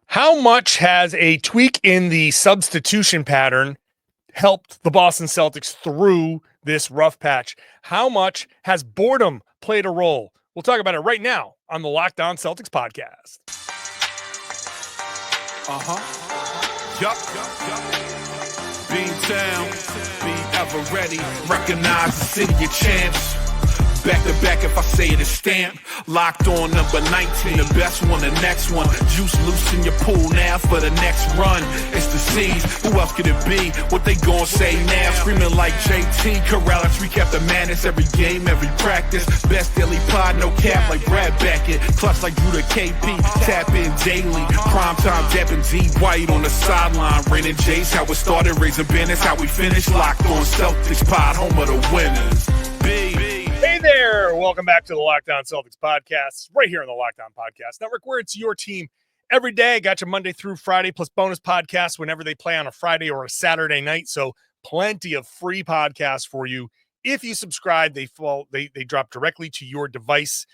How much has a tweak in the substitution pattern helped the Boston Celtics through this rough patch? How much has boredom played a role? We'll talk about it right now on the Locked On Celtics podcast. Yup. Beantown, be ever ready. Recognize the city of champs. Back to back, if I say it, it's stamped. Locked on number 19, the best one, the next one. Juice loose in your pool now for the next run. It's the C's, who else could it be? What they gon' say now? Screaming like JT, Karalis, recap the madness. Every game, every practice. Best daily pod, no cap like Brad Beckett. Clutch like Drew to KP, tap in daily. Primetime dapping D White on the sideline. Raining Jays, how it started, raising banners, how we finish. Locked on Celtics pod, home of the winners. Hey there, welcome back to the Locked On Celtics podcast, right here on the Locked On Podcast Network, where it's your team every day. Got you Monday through Friday, plus bonus podcasts whenever they play on a Friday or a Saturday night. So plenty of free podcasts for you. If you subscribe, they drop directly to your device.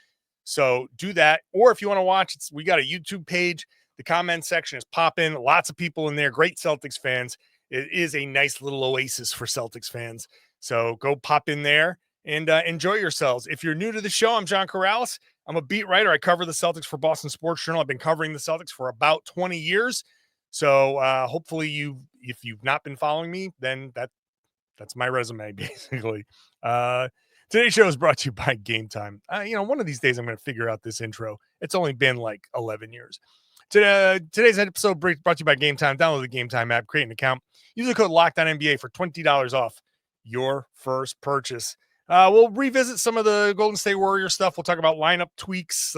So do that. Or if you want to watch, we got a YouTube page. The comment section is popping. Lots of people in there. Great Celtics fans. It is a nice little oasis for Celtics fans. So go pop in there and enjoy yourselves. If you're new to the show, I'm John Karalis. I'm a beat writer. I cover the Celtics for Boston Sports Journal. I've been covering the Celtics for about 20 years. So hopefully if you've not been following me, then that's my resume, basically. Today's show is brought to you by Game Time. One of these days I'm going to figure out this intro. It's only been like 11 years. Today's episode brought to you by Game Time. Download the Game Time app, create an account. Use the code LOCKEDONNBA for $20 off your first purchase. We'll revisit some of the Golden State Warriors stuff. We'll talk about lineup tweaks,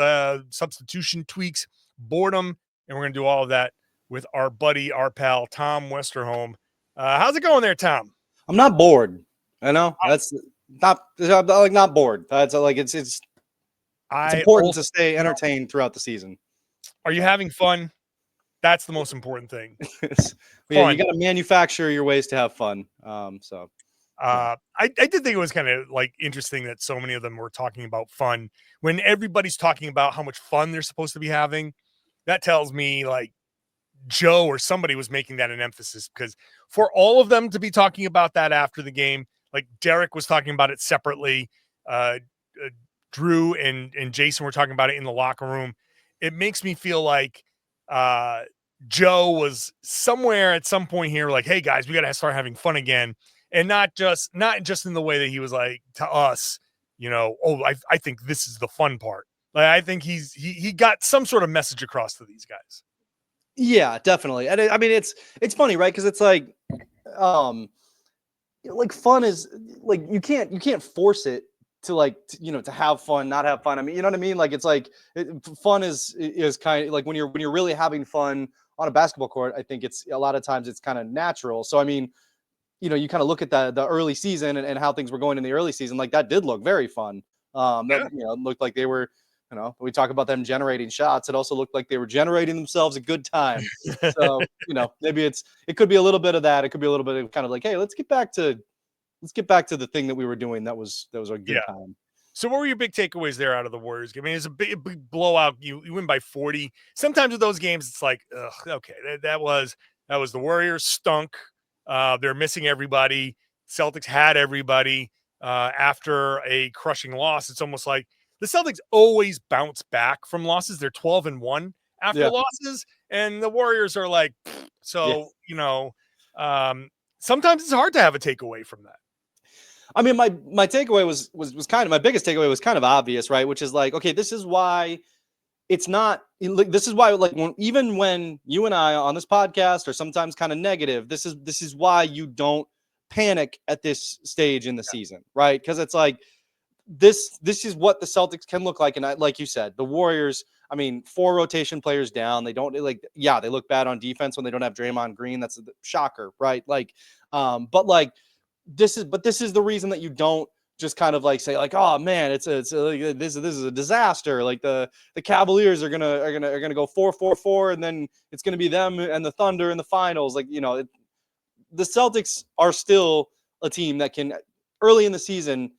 substitution tweaks, boredom, and we're going to do all of that with our buddy, our pal, Tom Westerholm. How's it going there, Tom? I'm not bored. I know that's not bored. That's like it's important to stay entertained throughout the season. Are you having fun? That's the most important thing. Yeah, you got to manufacture your ways to have fun. I did think it was kind of like interesting that so many of them were talking about fun when everybody's talking about how much fun they're supposed to be having. That tells me like Joe or somebody was making that an emphasis, because for all of them to be talking about that after the game, like Derek was talking about it separately. Drew and Jason were talking about it in the locker room. It makes me feel like Joe was somewhere at some point here like, hey guys, we got to start having fun again. And not just in the way that he was like to us, I think this is the fun part. Like, I think he got some sort of message across to these guys. Yeah, definitely. And I mean, it's funny, right? Because it's like fun is like you can't force it to to have fun, not have fun. I mean, you know what I mean? Like it's like fun is kind of like when you're really having fun on a basketball court. I think it's a lot of times it's kind of natural. So I mean, you kind of look at the early season and how things were going in the early season. Like that did look very fun. That looked like they were, we talk about them generating shots. It also looked like they were generating themselves a good time. So, maybe it could be a little bit of that. It could be a little bit of kind of like, hey, let's get back to the thing that we were doing. That was a good time. So what were your big takeaways there out of the Warriors? I mean, it's a big blowout. You win by 40. Sometimes with those games, it's like, okay, that was the Warriors stunk. They're missing everybody. Celtics had everybody after a crushing loss. It's almost like the Celtics always bounce back from losses. They're 12-1 after losses, and the Warriors are like, sometimes it's hard to have a takeaway from that. I mean, my takeaway was kind of my biggest takeaway was kind of obvious, right? Which is like, okay, this is why it's not like this is why like even when you and I on this podcast are sometimes kind of negative, this is why you don't panic at this stage in the season, right? Because it's like this is what the Celtics can look like, and like you said, the Warriors. I mean, 4 rotation players down. They don't they look bad on defense when they don't have Draymond Green. That's a shocker, right? Like, but this is the reason that you don't just kind of like say like, oh man, this is a disaster. Like the Cavaliers are gonna go 4-4-4, and then it's gonna be them and the Thunder in the finals. Like the Celtics are still a team that can. Early in the season,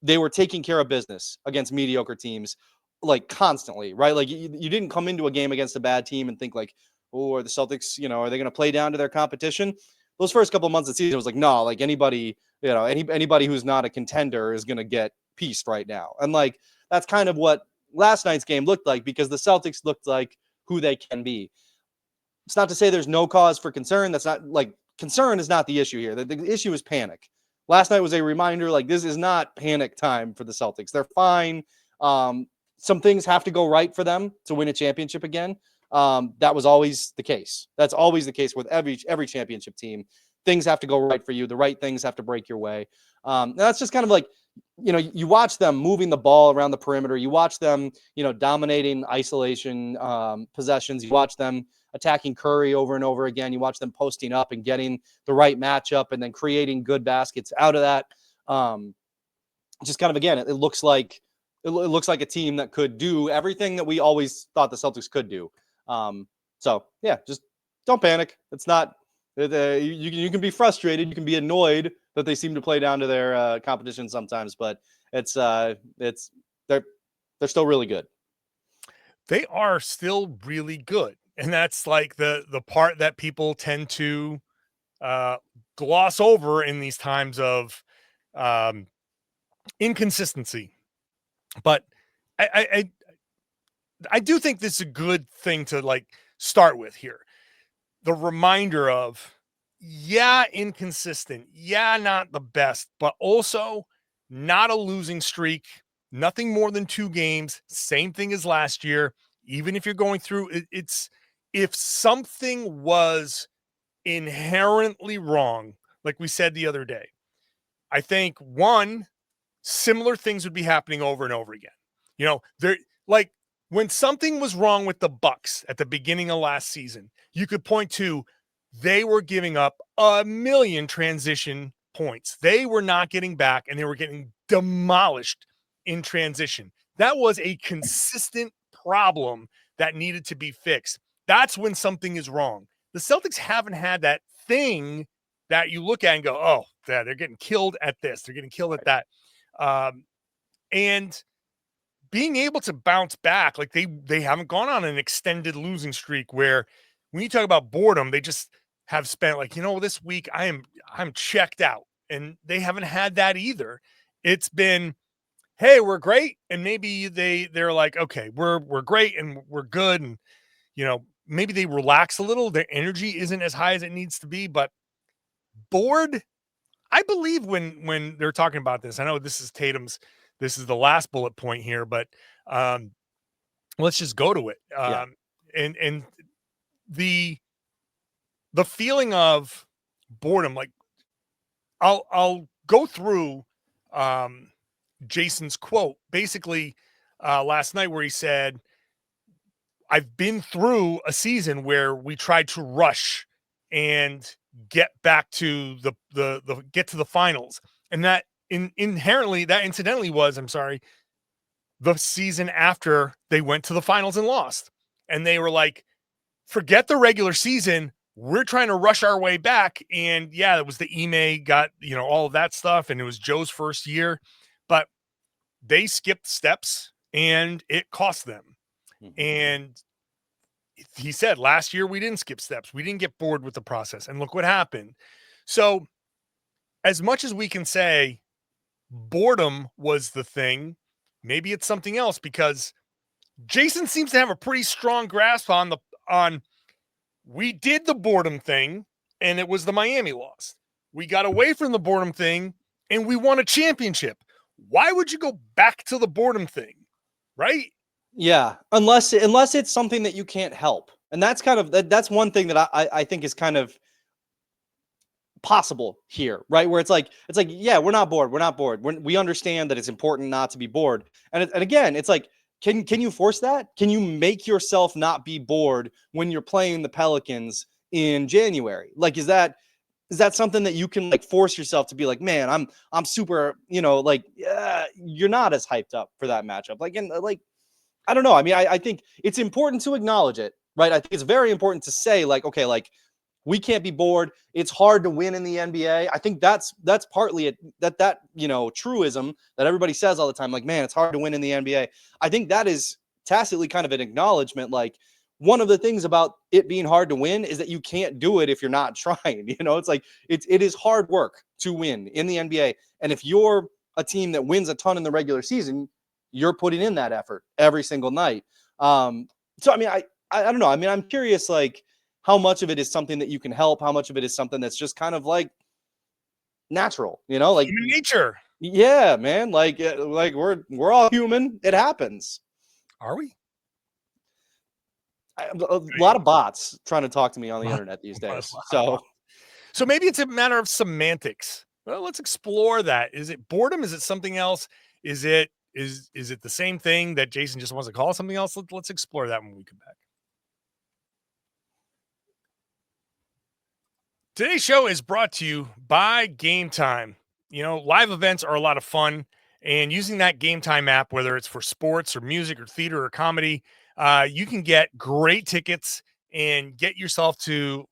they were taking care of business against mediocre teams, like constantly, right? Like you didn't come into a game against a bad team and think like, or the Celtics, are they going to play down to their competition? Those first couple of months of the season was like, no, like anybody, anybody who's not a contender is going to get pieced right now. And like, that's kind of what last night's game looked like, because the Celtics looked like who they can be. It's not to say there's no cause for concern. That's not like, concern is not the issue here. The issue is panic. Last night was a reminder, like, this is not panic time for the Celtics. They're fine. Some things have to go right for them to win a championship again. That was always the case. That's always the case with every championship team. Things have to go right for you. The right things have to break your way. That's just kind of like, you watch them moving the ball around the perimeter. You watch them, dominating isolation possessions. You watch them attacking Curry over and over again. You watch them posting up and getting the right matchup and then creating good baskets out of that. Just kind of, again, it looks like a team that could do everything that we always thought the Celtics could do. So yeah, just don't panic. It's not, you can be frustrated. You can be annoyed that they seem to play down to their competition sometimes, but they're still really good. They are still really good. And that's like the part that people tend to gloss over in these times of inconsistency. But I do think this is a good thing to like start with here. The reminder of, inconsistent. Not the best, but also not a losing streak. Nothing more than 2 games. Same thing as last year. Even if you're going through it's if something was inherently wrong, like we said the other day, I think similar things would be happening over and over again. There, like when something was wrong with the Bucks at the beginning of last season, you could point to they were giving up 1 million transition points. They were not getting back, and they were getting demolished in transition. That was a consistent problem that needed to be fixed. That's when something is wrong. The Celtics haven't had that thing that you look at and go, oh, they're getting killed at this. They're getting killed at that. And being able to bounce back, like they haven't gone on an extended losing streak where when you talk about boredom, they just have spent like, this week I'm checked out, and they haven't had that either. It's been, hey, we're great. And maybe they're like, okay, we're great and we're good. And, maybe they relax a little. Their energy isn't as high as it needs to be, but bored. I believe when they're talking about this, I know this is the last bullet point here, but let's just go to it. And the feeling of boredom, like I'll go through Jason's quote basically last night where he said, I've been through a season where we tried to rush and get back to get to the finals. And that incidentally was, the season after they went to the finals and lost. And they were like, forget the regular season. We're trying to rush our way back. And yeah, it was the Ime got, all of that stuff. And it was Joe's first year, but they skipped steps and it cost them. Mm-hmm. And he said last year, we didn't skip steps. We didn't get bored with the process. And look what happened. So as much as we can say boredom was the thing, maybe it's something else, because Jayson seems to have a pretty strong grasp on we did the boredom thing and it was the Miami loss. We got away from the boredom thing and we won a championship. Why would you go back to the boredom thing? Right? Yeah. Unless it's something that you can't help. And that's kind of, that's one thing that I think is kind of possible here, right? Where it's like, yeah, we're not bored. We understand that it's important not to be bored. And again, it's like, can you force that? Can you make yourself not be bored when you're playing the Pelicans in January? Like, is that something that you can like force yourself to be like, man, I'm super, you're not as hyped up for that matchup. Like, and like, I don't know. I mean, I think it's important to acknowledge it, right? I think it's very important to say like, okay, like we can't be bored. It's hard to win in the NBA. I think that's partly that truism that everybody says all the time. Like, man, it's hard to win in the NBA. I think that is tacitly kind of an acknowledgement. Like, one of the things about it being hard to win is that you can't do it if you're not trying. It's like it is hard work to win in the NBA. And if you're a team that wins a ton in the regular season, you're putting in that effort every single night. So I mean, I don't know. I mean, I'm curious, like, how much of it is something that you can help, how much of it is something that's just kind of like natural, like human nature. Yeah, man. Like we're all human. It happens. Are we? A lot of bots trying to talk to me on the internet these days. So maybe it's a matter of semantics. Well, let's explore that. Is it boredom? Is it something else? Is it the same thing that Jayson just wants to call something else? Let's explore that when we come back. Today's show is brought to you by Game Time. Live events are a lot of fun, and using that Game Time app, whether it's for sports or music or theater or comedy, you can get great tickets and get yourself to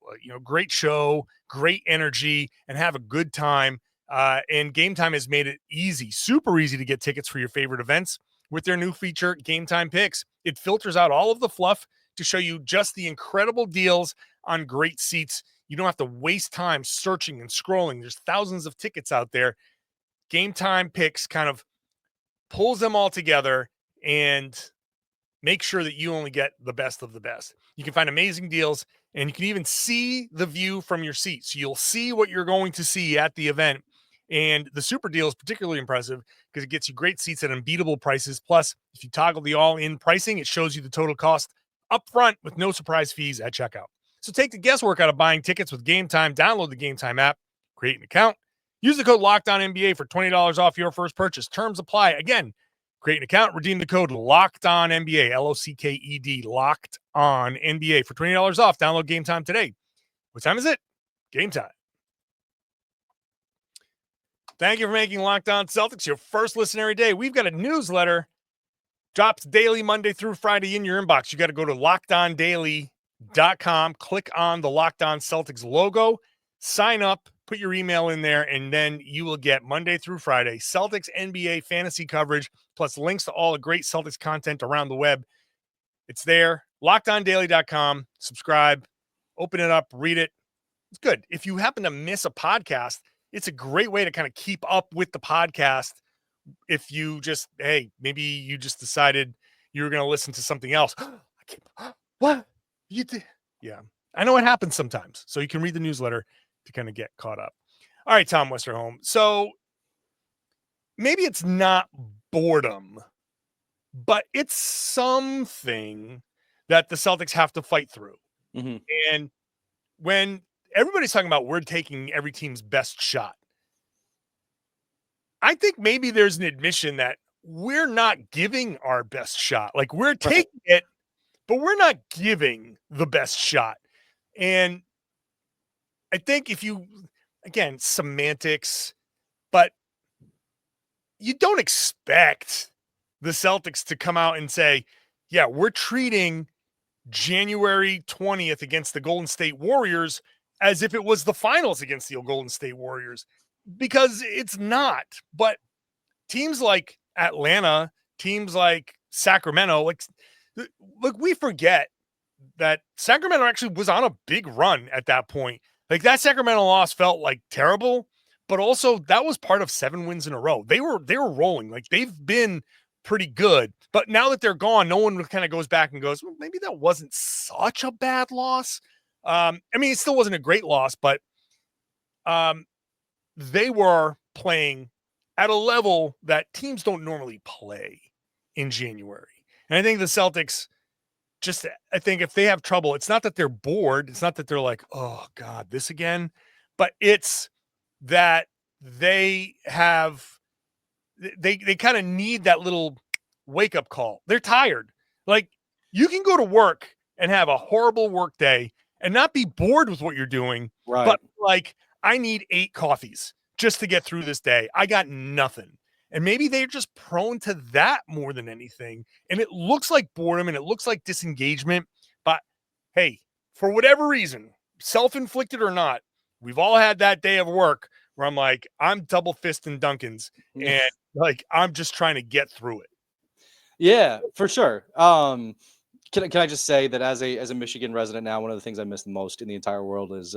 great show, great energy, and have a good time. And Game Time has made it easy, super easy to get tickets for your favorite events with their new feature, Game Time Picks. It filters out all of the fluff to show you just the incredible deals on great seats. You don't have to waste time searching and scrolling. There's thousands of tickets out there. Game Time Picks kind of pulls them all together and make sure that you only get the best of the best. You can find amazing deals, and you can even see the view from your seat. So you'll see what you're going to see at the event. And the super deal is particularly impressive because it gets you great seats at unbeatable prices. Plus, if you toggle the all-in pricing, it shows you the total cost up front with no surprise fees at checkout. So take the guesswork out of buying tickets with Game Time. Download the Game Time app, create an account, use the code LOCKEDONNBA for $20 off your first purchase. Terms apply. Again, create an account, redeem the code LOCKEDONNBA, LOCKED, Locked On NBA for $20 off. Download Game Time today. What time is it? Game time. Thank you for making Locked On Celtics your first listen every day. We've got a newsletter, drops daily Monday through Friday in your inbox. You got to go to LockedOnDaily.com, click on the Locked On Celtics logo, sign up, put your email in there, and then you will get Monday through Friday Celtics NBA fantasy coverage, plus links to all the great Celtics content around the web. It's there, LockedOnDaily.com. Subscribe, open it up, read it. It's good. If you happen to miss a podcast, it's a great way to kind of keep up with the podcast. If you just, maybe you just decided you were going to listen to something else. What? You did? Yeah. I know it happens sometimes. So you can read the newsletter to kind of get caught up. All right, Tom Westerholm. So maybe it's not boredom, but it's something that the Celtics have to fight through. Mm-hmm. And when everybody's talking about we're taking every team's best shot, I think maybe there's an admission that we're not giving our best shot. Like, we're taking it, but we're not giving the best shot. And I think again, semantics, but you don't expect the Celtics to come out and say, yeah, we're treating January 20th against the Golden State Warriors as if it was the finals against the Golden State Warriors, because it's not. But teams like Atlanta, teams like Sacramento, look, we forget that Sacramento actually was on a big run at that point. Like, that Sacramento loss felt like terrible, but also that was part of 7 wins in a row. They were rolling. Like, they've been pretty good, but now that they're gone, no one kind of goes back and goes, well, maybe that wasn't such a bad loss. I mean, it still wasn't a great loss, but they were playing at a level that teams don't normally play in January. And I think the Celtics I think if they have trouble, it's not that they're bored. It's not that they're like, oh God, this again, but it's that they kind of need that little wake up call. They're tired. Like, you can go to work and have a horrible work day and not be bored with what you're doing, right? But like, I need 8 coffees just to get through this day. I got nothing. And maybe they're just prone to that more than anything. And it looks like boredom and it looks like disengagement. But hey, for whatever reason, self-inflicted or not, we've all had that day of work where I'm like, I'm double fisting Duncan's and like, I'm just trying to get through it. Yeah, for sure. Can I just say that as a Michigan resident now, one of the things I miss the most in the entire world is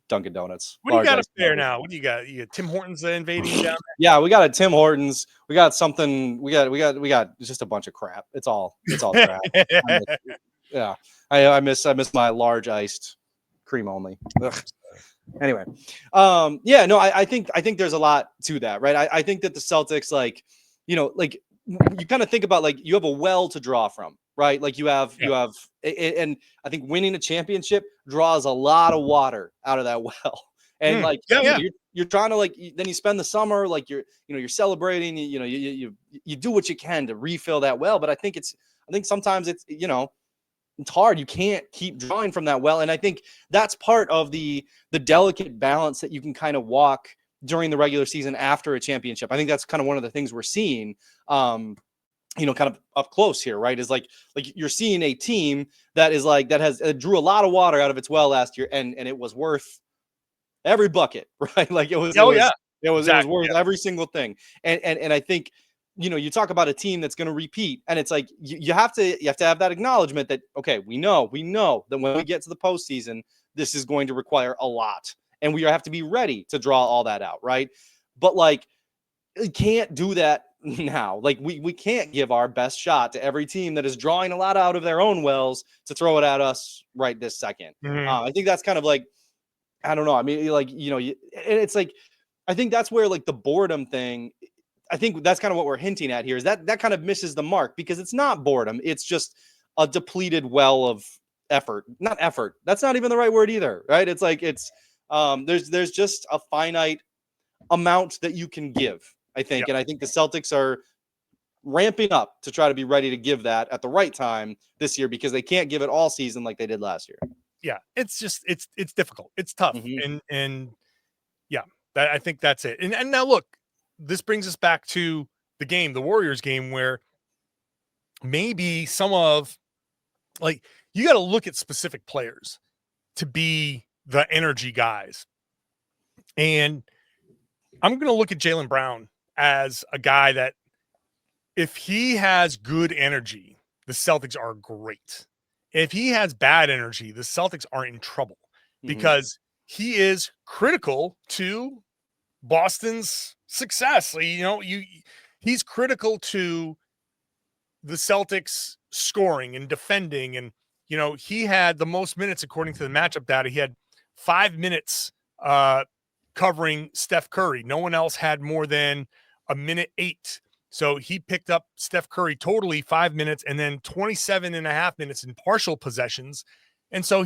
Dunkin' Donuts. What do you got up Large there iced now? What do you got? You got Tim Hortons invading down there? Yeah, we got a Tim Hortons. We got something. We got just a bunch of crap. It's all crap. Yeah, I miss my large iced cream only. Ugh. Anyway, yeah, no, I think there's a lot to that, right? I think that the Celtics, like, like you kind of think about, like, you have a well to draw from, right? Like you have, and I think winning a championship draws a lot of water out of that well. And like, you're trying to, like, then you spend the summer, like you're celebrating, you do what you can to refill that well. But I think sometimes it's hard. You can't keep drawing from that well. And I think that's part of the delicate balance that you can kind of walk during the regular season after a championship. I think that's kind of one of the things we're seeing, kind of up close here, right? Is like you're seeing a team that is like, that has drew a lot of water out of its well last year. And it was worth every bucket, right? Like it was worth every single thing. And I think, you talk about a team that's going to repeat, and it's like you have to have that acknowledgement that, okay, we know that when we get to the postseason, this is going to require a lot, and we have to be ready to draw all that out, right? But like, you can't do that now. Like we can't give our best shot to every team that is drawing a lot out of their own wells to throw it at us right this second. I think that's kind of like, I don't know. I mean, like, and it's like, I think that's where, like, the boredom thing, I think that's kind of what we're hinting at here, is that kind of misses the mark, because it's not boredom. It's just a depleted well of effort. Not effort. That's not even the right word either, right? It's like, there's just a finite amount that you can give, I think. And I think the Celtics are ramping up to try to be ready to give that at the right time this year, because they can't give it all season like they did last year. Yeah, it's just it's difficult. It's tough. And yeah, I think that's it. And now look, this brings us back to the Warriors game, where maybe some of, like, you got to look at specific players to be the energy guys. And I'm going to look at Jaylen Brown as a guy that, if he has good energy, the Celtics are great. If he has bad energy, the Celtics are in trouble, because he is critical to Boston's success. He's critical to the Celtics scoring and defending. And, he had the most minutes, according to the matchup data. He had 5 minutes covering Steph Curry. No one else had more than a minute 8. So he picked up Steph Curry totally 5 minutes, and then 27.5 minutes in partial possessions. And so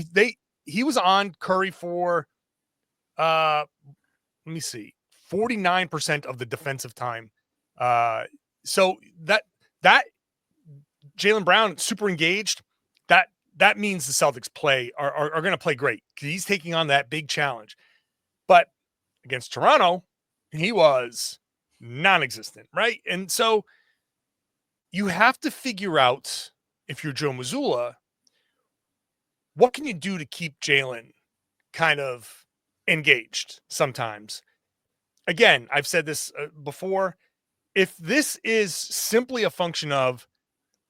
he was on Curry for, let me see, 49% of the defensive time. So that Jaylen Brown, super engaged, that means the Celtics are going to play great, because he's taking on that big challenge. But against Toronto, he was non-existent, right? And so you have to figure out, if you're Joe Mazzulla, what can you do to keep Jaylen kind of engaged sometimes? Again, I've said this before. If this is simply a function of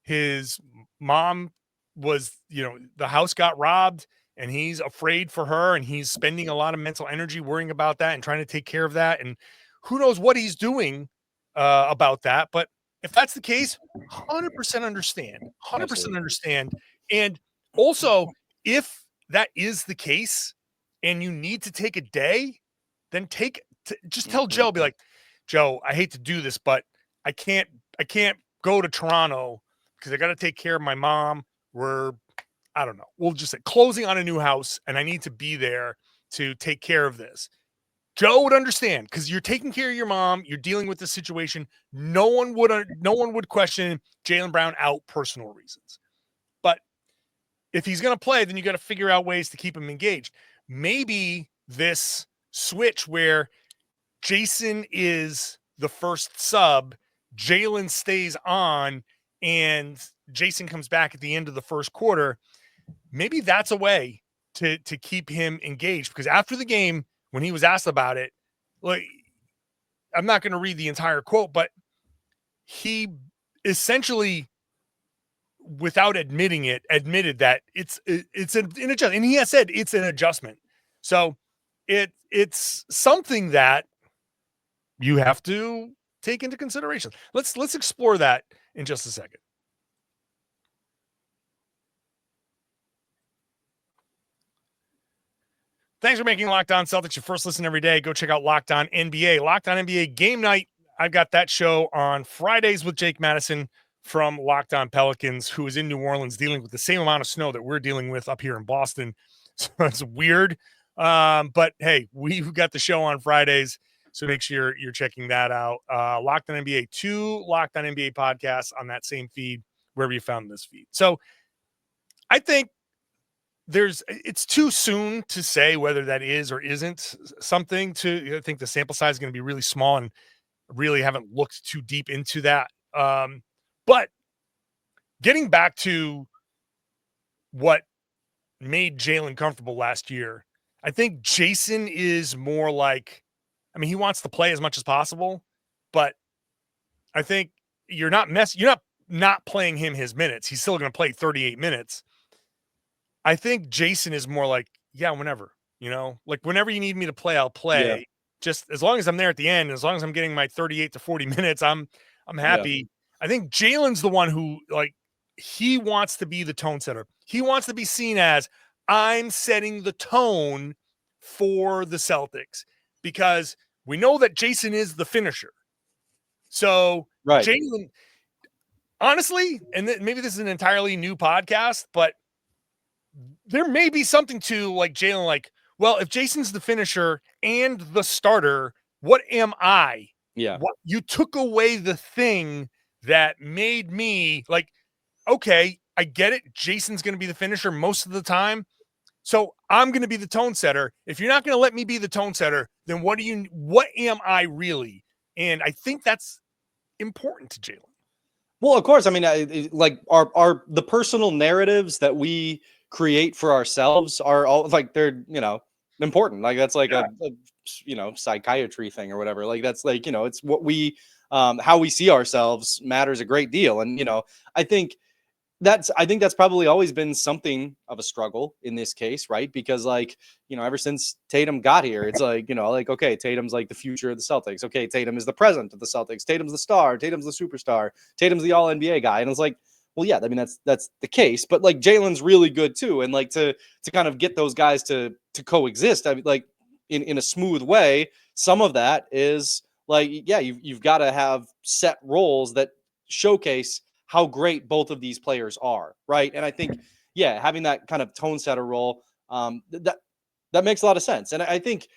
his mom was, the house got robbed and he's afraid for her, and he's spending a lot of mental energy worrying about that and trying to take care of that, and who knows what he's doing about that. But if that's the case, 100% understand. 100% understand. And also, if that is the case and you need to take a day, then just tell Joe, be like, Joe, I hate to do this, but I can't go to Toronto because I got to take care of my mom. We'll just say closing on a new house, and I need to be there to take care of this. Joe would understand, because you're taking care of your mom. You're dealing with the situation. No one would question Jaylen Brown out personal reasons. But if he's going to play, then you got to figure out ways to keep him engaged. Maybe this switch where Jayson is the first sub, Jaylen stays on, and Jayson comes back at the end of the first quarter. Maybe that's a way to keep him engaged, because after the game, when he was asked about it, like, I'm not going to read the entire quote, but he essentially without admitted that it's an adjustment, and he has said it's an adjustment. So it's something that you have to take into consideration. Let's explore that in just a second. Thanks for making Locked On Celtics your first listen every day. Go check out Locked On NBA. Locked On NBA Game Night. I've got that show on Fridays with Jake Madison from Locked On Pelicans, who is in New Orleans dealing with the same amount of snow that we're dealing with up here in Boston. So it's weird. But hey, we've got the show on Fridays, so make sure you're checking that out. Locked On NBA 2, Locked On NBA podcasts on that same feed, wherever you found this feed. So I think it's too soon to say whether that is or isn't something to, I think the sample size is going to be really small and really haven't looked too deep into that. But getting back to what made Jaylen comfortable last year, I think Jayson is more like, I mean, he wants to play as much as possible, but I think you're not playing him his minutes. He's still going to play 38 minutes. I think Jayson is more like, yeah, whenever, like whenever you need me to play, I'll play. Yeah. Just as long as I'm there at the end, as long as I'm getting my 38 to 40 minutes, I'm happy. Yeah. I think Jaylen's the one who, like, he wants to be the tone setter. He wants to be seen as, I'm setting the tone for the Celtics, because we know that Jayson is the finisher. So right. Jaylen, honestly, and maybe this is an entirely new podcast, but there may be something to, like, Jaylen, like, well, if Jayson's the finisher and the starter, what am I? Yeah. What, you took away the thing that made me, like, okay, I get it. Jayson's going to be the finisher most of the time, so I'm going to be the tone setter. If you're not going to let me be the tone setter, then what am I really? And I think that's important to Jaylen. Well, of course. I mean, like our the personal narratives that we create for ourselves are all, like, they're, important. Like, that's like a psychiatry thing or whatever. Like, that's like, it's what we, how we see ourselves matters a great deal. And, I think that's probably always been something of a struggle in this case, right? Because, like, ever since Tatum got here, it's like, like, okay, Tatum's like the future of the Celtics. Okay, Tatum is the present of the Celtics. Tatum's the star. Tatum's the superstar. Tatum's the all-NBA guy. And it's like, well, yeah, I mean, that's the case. But, like, Jaylen's really good too. And, like, to kind of get those guys to coexist, I mean, like, in a smooth way, some of that is, like, yeah, you've got to have set roles that showcase how great both of these players are, right? And I think, yeah, having that kind of tone setter role, that makes a lot of sense. And I think,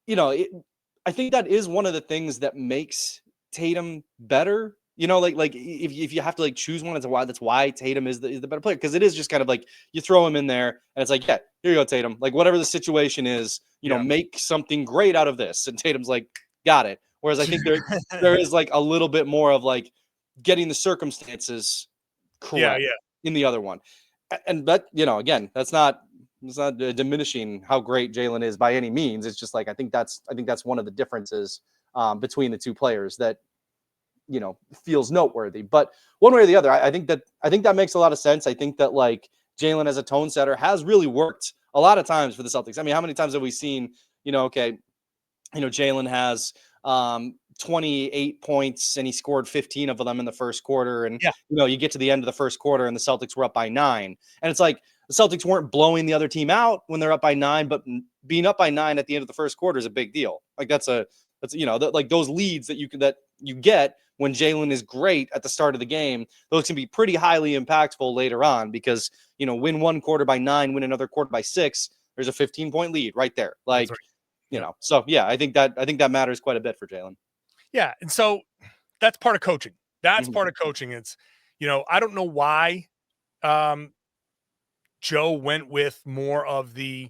I think that is one of the things that makes Tatum better. Like if you have to, like, choose one, that's why Tatum is the better player, because it is just kind of like you throw him in there and it's like, yeah, here you go, Tatum. Like, whatever the situation is, make something great out of this. And Tatum's like, got it. Whereas I think there is, like, a little bit more of, like, getting the circumstances correct in the other one. And that, again, it's not diminishing how great Jaylen is by any means. It's just like, I think that's one of the differences between the two players that, feels noteworthy. But one way or the other, I think that makes a lot of sense. I think that, like, Jaylen as a tone setter has really worked a lot of times for the Celtics. I mean, how many times have we seen, Jaylen has 28 points and he scored 15 of them in the first quarter. And, you get to the end of the first quarter and the Celtics were up by 9. And it's like, the Celtics weren't blowing the other team out when they're up by 9, but being up by 9 at the end of the first quarter is a big deal. Like, that's like those leads that you get when Jaylen is great at the start of the game, those can be pretty highly impactful later on, because, win one quarter by 9, win another quarter by 6, there's a 15-point lead right there. Like, so yeah, I think that matters quite a bit for Jaylen. Yeah. And so that's part of coaching. That's part of coaching. It's, I don't know why Joe went with more of the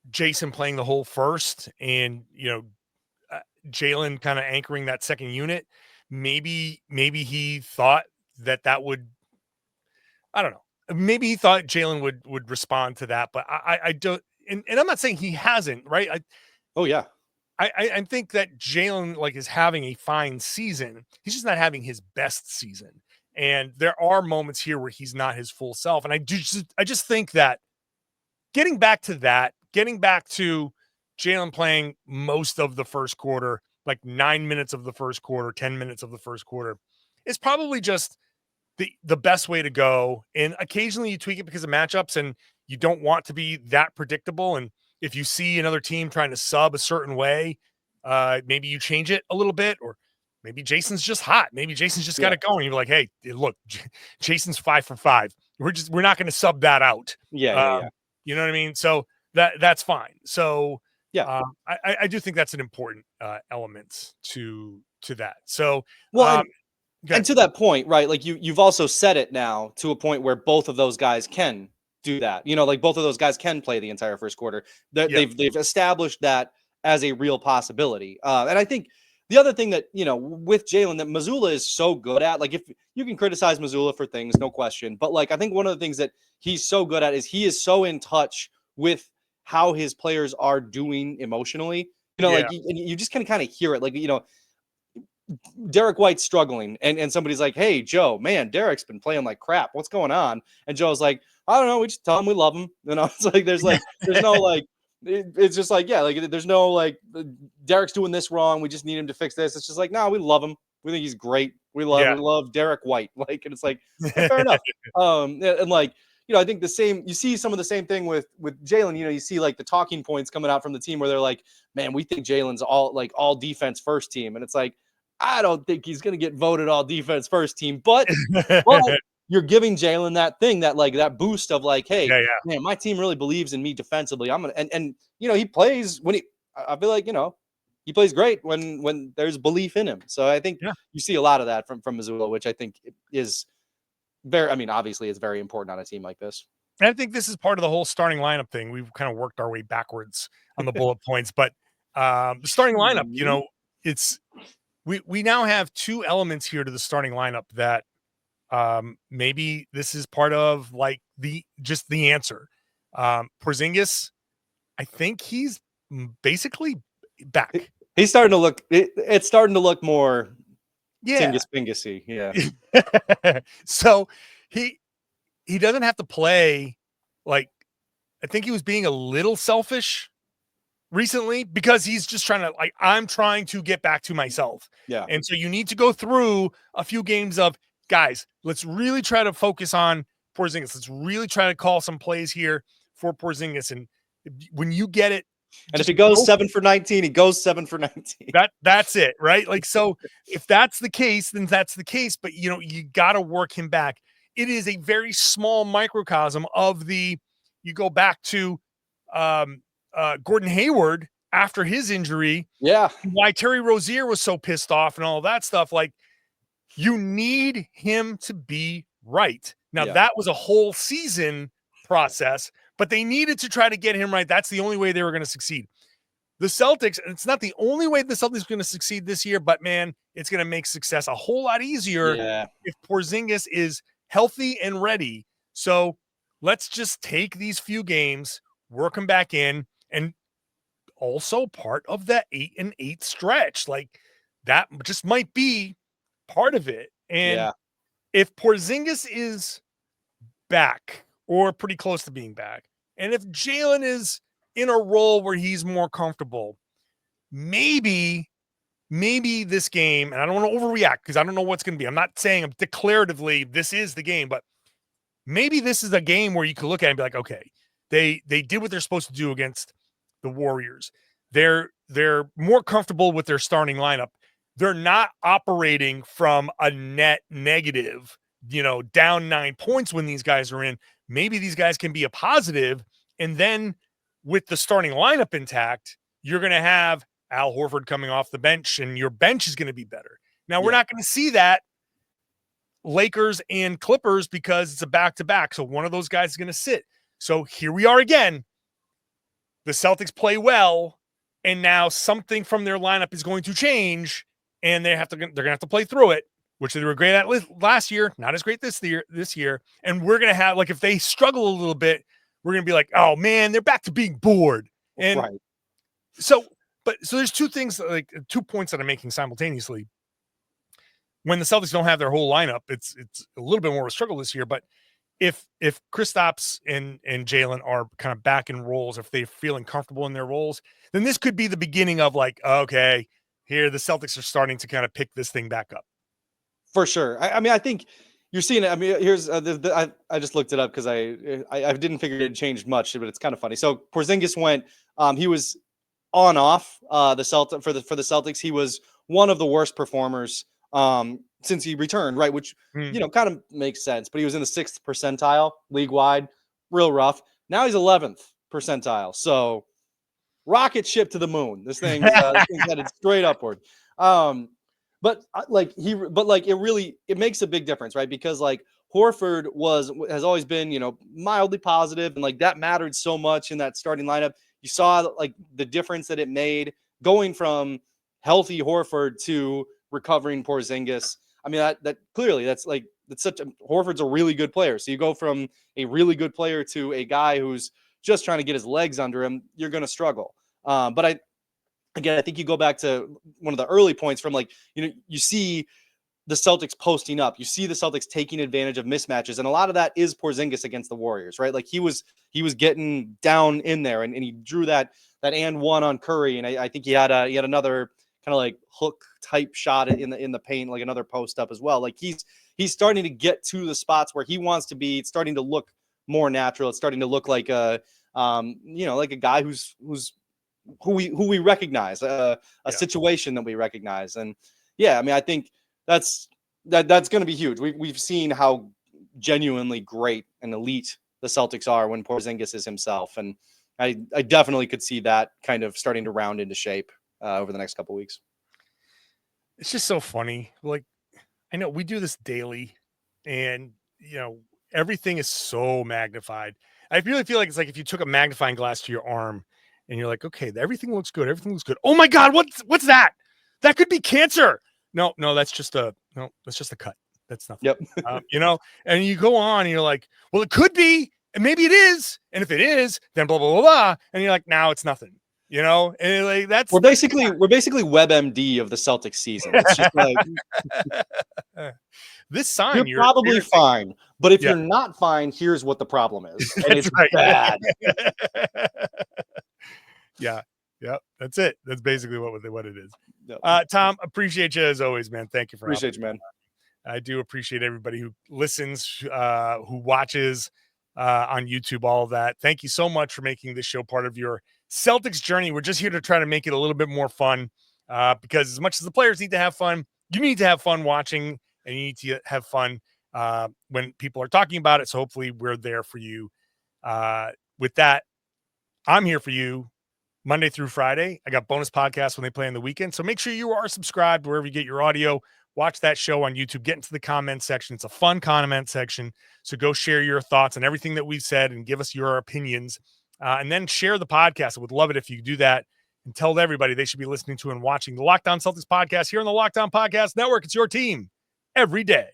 Jayson playing the whole first and, Jaylen kind of anchoring that second unit. Maybe he thought that would, I don't know. Maybe he thought Jaylen would respond to that, but I don't, and I'm not saying he hasn't, right? I think that Jaylen, like, is having a fine season. He's just not having his best season. And there are moments here where he's not his full self. And I just think that getting back to Jaylen playing most of the first quarter, like 9 minutes of the first quarter, 10 minutes of the first quarter, is probably just the best way to go. And occasionally you tweak it because of matchups and you don't want to be that predictable. And if you see another team trying to sub a certain way, maybe you change it a little bit, or maybe Jason's just hot. Maybe Jason's just got it going. You're like, hey, look, Jason's 5 for 5. We're not going to sub that out. Yeah. You know what I mean? So that's fine. So yeah, I do think that's an important element to that. So well, and to that point, right? Like you've also said it now to a point where both of those guys can do that. Like both of those guys can play the entire first quarter. They've established that as a real possibility. And I think the other thing that, with Jaylen that Mazzulla is so good at, like if you can criticize Mazzulla for things, no question. But like, I think one of the things that he's so good at is he is so in touch with how his players are doing emotionally, like you just can kind of hear it. Like, Derek White's struggling and somebody's like, hey, Joe, man, Derek's been playing like crap. What's going on? And Joe's like, I don't know. We just tell him we love him. It's like, there's no like, it's just like, yeah, like there's no like Derek's doing this wrong. We just need him to fix this. It's just like, no, we love him. We think he's great. We love Derek White. Like, and it's like, fair enough. And like, I think you see some of the same thing with Jaylen. You see like the talking points coming out from the team where they're like, man, we think Jaylen's all defense first team. And it's like, I don't think he's going to get voted all defense first team, but you're giving Jaylen that thing, that boost of like, hey, man, my team really believes in me defensively. I'm going to, and he plays I feel like, he plays great when there's belief in him. So I think you see a lot of that from Mazzulla, which I think is obviously it's very important on a team like this. And I think this is part of the whole starting lineup thing. We've kind of worked our way backwards on the bullet points, but the starting lineup, it's, we now have two elements here to the starting lineup that maybe this is part of like the answer. Porzingis, I think he's basically back. He's starting to look. It's starting to look more. Pingus-pingus-y. Yeah. So he doesn't have to play. Like, I think he was being a little selfish recently because he's just trying to I'm trying to get back to myself. Yeah. And so you need to go through a few games of, guys, let's really try to focus on Porzingis. Let's really try to call some plays here for Porzingis. And when you get it, and if he goes 7 for 19, he goes 7 for 19. That's it, right? Like, so if that's the case, then that's the case. But you got to work him back. It is a very small microcosm of you go back to Gordon Hayward after his injury. Yeah. Why Terry Rozier was so pissed off and all that stuff. Like, you need him to be right. Now, that was a whole season process, but they needed to try to get him right. That's the only way they were going to succeed. The Celtics, and it's not the only way the Celtics are going to succeed this year, but man, it's going to make success a whole lot easier if Porzingis is healthy and ready. So let's just take these few games, work them back in, and also part of that 8-8 stretch. Like, that just might be part of it. And if Porzingis is back or pretty close to being back, and if Jaylen is in a role where he's more comfortable, maybe this game, and I don't want to overreact because I don't know what's going to be. I'm not saying declaratively this is the game, but maybe this is a game where you could look at it and be like, okay, they did what they're supposed to do against the Warriors. They're more comfortable with their starting lineup. They're not operating from a net negative, down 9 points when these guys are in. Maybe these guys can be a positive, and then with the starting lineup intact, you're going to have Al Horford coming off the bench, and your bench is going to be better. Now, we're not going to see that Lakers and Clippers because it's a back-to-back, so one of those guys is going to sit. So here we are again. The Celtics play well, and now something from their lineup is going to change, and they're going to have to play through it, which they were great at last year, not as great this year. And we're going to have, like, if they struggle a little bit, we're going to be like, oh man, they're back to being bored. And so there's two things, like 2 points that I'm making simultaneously. when the Celtics don't have their whole lineup, it's a little bit more of a struggle this year. But if Kristaps and Jaylen are kind of back in roles, if they're feeling comfortable in their roles, then this could be the beginning of like, okay, here the Celtics are starting to kind of pick this thing back up. For sure. I mean, I think you're seeing it. I mean, here's I just looked it up because I didn't figure it had changed much, but it's kind of funny. So Porzingis went. He was on off for the Celtics. He was one of the worst performers since he returned, right? Which kind of makes sense. But he was in the 6th percentile league wide, real rough. Now he's 11th percentile. So rocket ship to the moon. This thing's headed straight upward. But it makes a big difference, right? Because like Horford has always been, mildly positive, and like that mattered so much in that starting lineup. You saw like the difference that it made going from healthy Horford to recovering Porzingis. I mean, that clearly Horford's a really good player. So you go from a really good player to a guy who's just trying to get his legs under him, you're going to struggle. But I think you go back to one of the early points from you see the Celtics posting up, you see the Celtics taking advantage of mismatches. And a lot of that is Porzingis against the Warriors, right? Like he was getting down in there and he drew that and one on Curry. And I think he had another kind of like hook type shot in the paint, like another post up as well. Like he's starting to get to the spots where he wants to be. It's starting to look more natural. It's starting to look like like a guy who we recognize, a situation that we recognize. And I mean, I think that's going to be huge. We've seen how genuinely great and elite the Celtics are when Porzingis is himself. And I definitely could see that kind of starting to round into shape over the next couple of weeks. It's just so funny. Like, I know we do this daily and, everything is so magnified. I really feel like it's like if you took a magnifying glass to your arm and you're like, okay, everything looks good. Everything looks good. Oh my God, what's that? That could be cancer. No, that's just a cut. That's nothing. Yep. And you go on and you're like, well, it could be, and maybe it is. And if it is, then blah, blah, blah, blah. And you're like, now it's nothing, and like we're basically WebMD of the Celtics season. It's just like this sign, you're probably fine. But if you're not fine, here's what the problem is. And it's right. Bad. Yeah. That's it. That's basically what it is. Yep. Tom, appreciate you as always, man. Thank you for appreciate you, man. I do appreciate everybody who listens, who watches on YouTube, all of that. Thank you so much for making this show part of your Celtics journey. We're just here to try to make it a little bit more fun because as much as the players need to have fun, you need to have fun watching and you need to have fun when people are talking about it. So hopefully we're there for you. With that, I'm here for you Monday through Friday. I got bonus podcasts when they play on the weekend. So make sure you are subscribed wherever you get your audio. Watch that show on YouTube. Get into the comment section. It's a fun comment section. So go share your thoughts on everything that we've said and give us your opinions. And then share the podcast. I would love it if you do that and tell everybody they should be listening to and watching the Locked On Celtics podcast here on the Locked On Podcast Network. It's your team every day.